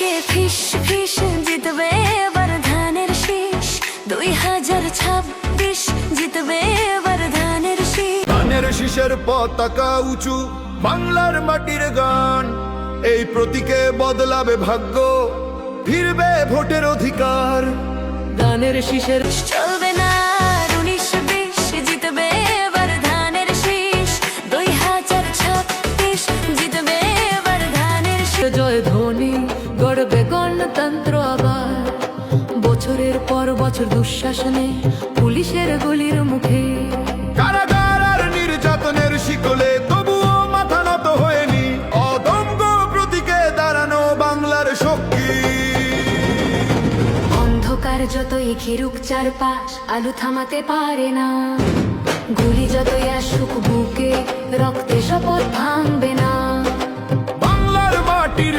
প্রতীকে ফিস ফিস জিতবে এবার ধানের শীষ 2026 জিতবে এবার ধানের শীষ। ধানের শীষের পতাকা উঁচু, বাংলার মাটির গান, এই প্রতীকে বদলাবে ভাগ্য, ফিরবে ভোটের অধিকার। ধানের শীষের চলবে না 19-20 জিতবে এবার ধানের শীষ 2026 জিতবে এবার ধানের শীষ। জয় ধ্বনি গড়বে গণতন্ত্র আবার, বছরের পর বছর দুঃশাসনে পুলিশের গুলির মুখে। কারাগার আর নির্যাতনের শিকলে তবুও মাথা নত হয়নি, অদম্য প্রতীকে দাঁড়ানো বাংলার শক্তি। অন্ধকার যতই ঘিরুক চারপাশ, আলো থামাতে পারে না। গুলি যতই আসুক বুকে, রক্তে শপথ ভাঙবে না। বাংলার মাটির